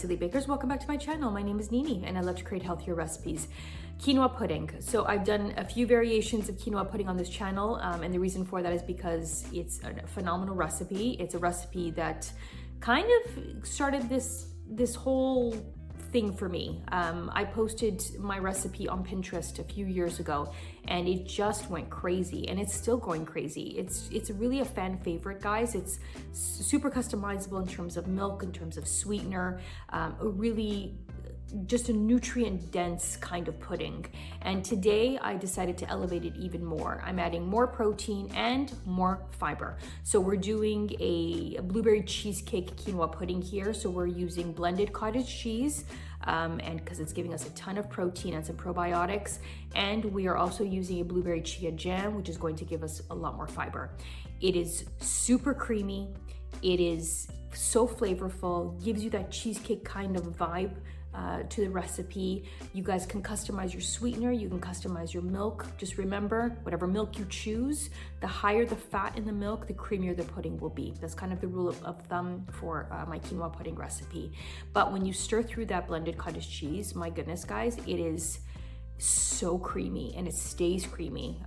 Silly Bakers, welcome back to my channel. My name is Nini and I love to create healthier recipes. Quinoa pudding. So I've done a few variations of quinoa pudding on this channel, and the reason for that is because it's a phenomenal recipe. It's a recipe that kind of started this whole thing for me. I posted my recipe on Pinterest a few years ago and it just went crazy, and it's still going crazy. It's really a fan favorite, guys. It's super customizable in terms of milk, in terms of sweetener, just a nutrient dense kind of pudding. And today I decided to elevate it even more. I'm adding more protein and more fiber. So we're doing a blueberry cheesecake quinoa pudding here. So we're using blended cottage cheese, and because it's giving us a ton of protein and some probiotics. And we are also using a blueberry chia jam, which is going to give us a lot more fiber. It is super creamy. It is so flavorful, gives you that cheesecake kind of vibe to the recipe. You guys can customize your sweetener, you can customize your milk. Just remember, whatever milk you choose, the higher the fat in the milk, the creamier the pudding will be. That's kind of the rule of thumb for my quinoa pudding recipe. But when you stir through that blended cottage cheese, my goodness, guys, it is so creamy, and it stays creamy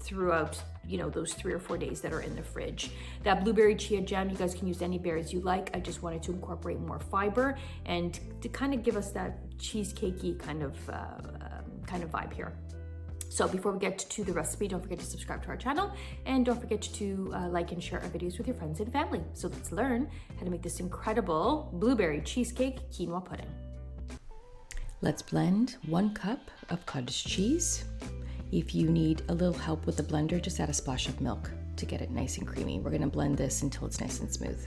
throughout, you know, those 3 or 4 days that are in the fridge. That blueberry chia jam, you guys can use any berries you like. I just wanted to incorporate more fiber and to kind of give us that cheesecakey kind of vibe here. So before we get to the recipe, don't forget to subscribe to our channel, and don't forget to like and share our videos with your friends and family. So let's learn how to make this incredible blueberry cheesecake quinoa pudding. Let's blend 1 cup of cottage cheese. If you need a little help with the blender, just add a splash of milk to get it nice and creamy. We're gonna blend this until it's nice and smooth.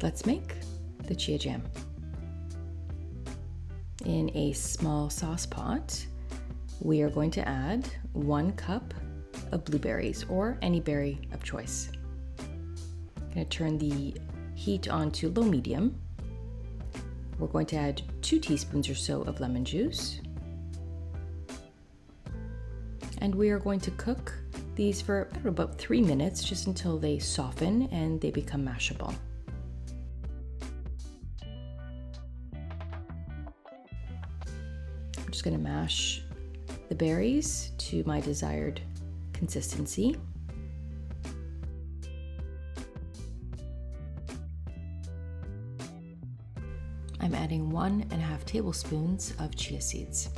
Let's make the chia jam. In a small sauce pot, we are going to add 1 cup of blueberries, or any berry of choice. I'm going to turn the heat on to low medium. We're going to add 2 teaspoons or so of lemon juice. And we are going to cook these for about 3 minutes, just until they soften and they become mashable. I'm just going to mash the berries to my desired consistency. I'm adding 1.5 tablespoons of chia seeds.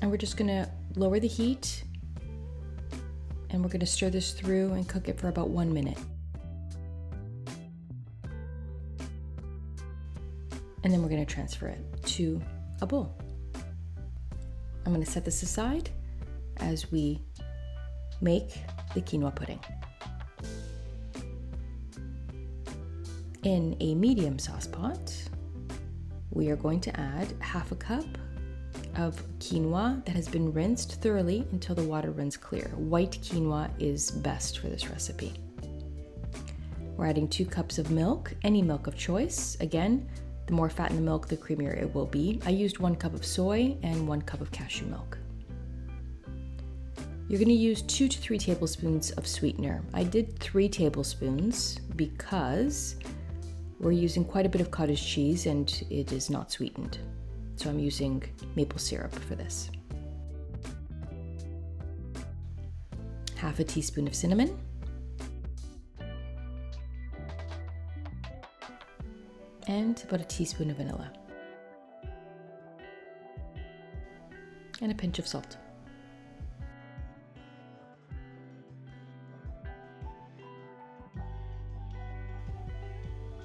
And we're just gonna lower the heat, and we're gonna stir this through and cook it for about 1 minute. And then we're gonna transfer it to a bowl. I'm going to set this aside as we make the quinoa pudding. In a medium sauce pot, we are going to add 1/2 cup of quinoa that has been rinsed thoroughly until the water runs clear. White quinoa is best for this recipe. We're adding 2 cups of milk, any milk of choice. Again, the more fat in the milk, the creamier it will be. I used 1 cup of soy and 1 cup of cashew milk. You're going to use 2 to 3 tablespoons of sweetener. I did 3 tablespoons because we're using quite a bit of cottage cheese and it is not sweetened. So I'm using maple syrup for this. 1/2 teaspoon of cinnamon. And about 1 teaspoon of vanilla. And a pinch of salt.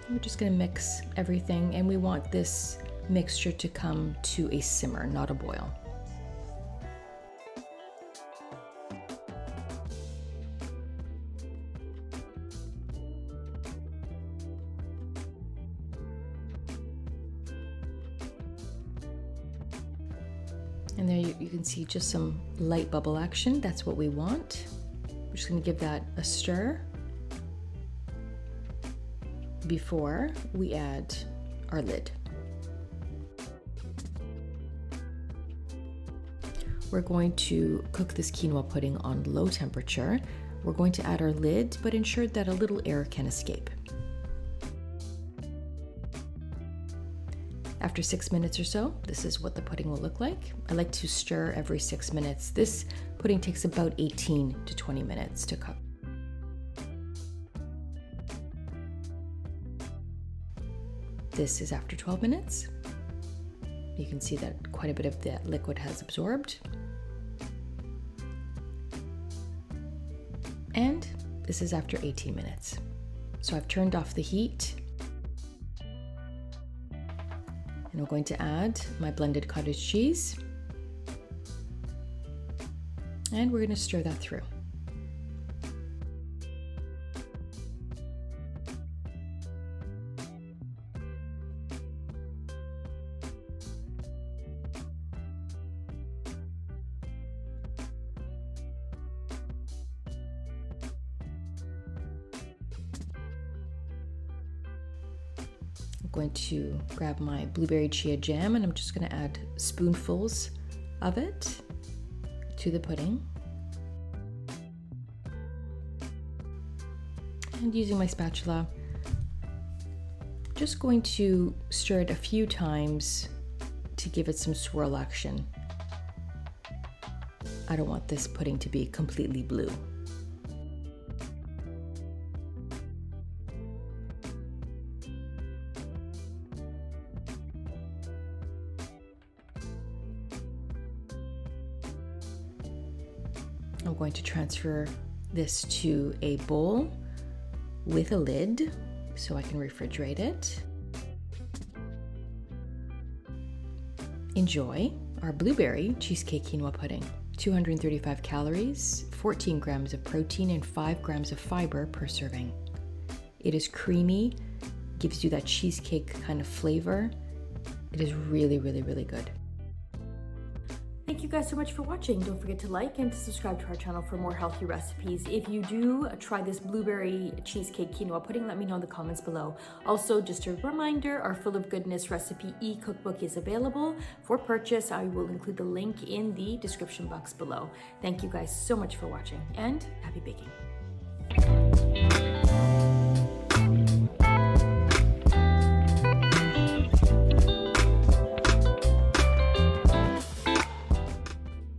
We're just going to mix everything, and we want this mixture to come to a simmer, not a boil. And there you can see just some light bubble action. That's what we want. We're just going to give that a stir. before we add our lid. We're going to cook this quinoa pudding on low temperature. We're going to add our lid, but ensure that a little air can escape. After 6 minutes or so, this is what the pudding will look like. I like to stir every 6 minutes. This pudding takes about 18 to 20 minutes to cook. This is after 12 minutes. You can see that quite a bit of that liquid has absorbed. And this is after 18 minutes. So I've turned off the heat. And I'm going to add my blended cottage cheese. And we're going to stir that through. I'm going to grab my blueberry chia jam and I'm just going to add spoonfuls of it to the pudding. And using my spatula, just going to stir it a few times to give it some swirl action. I don't want this pudding to be completely blue. I'm going to transfer this to a bowl with a lid so I can refrigerate it. Enjoy our blueberry cheesecake quinoa pudding. 235 calories, 14 grams of protein, and 5 grams of fiber per serving. It is creamy, gives you that cheesecake kind of flavor. It is really, really, really good. Thank you guys so much for watching. Don't forget to like and to subscribe to our channel for more healthy recipes. If you do try this blueberry cheesecake quinoa pudding, let me know in the comments below. Also, just a reminder, our Full of Goodness recipe e-cookbook is available for purchase. I will include the link in the description box below. Thank you guys so much for watching and happy baking.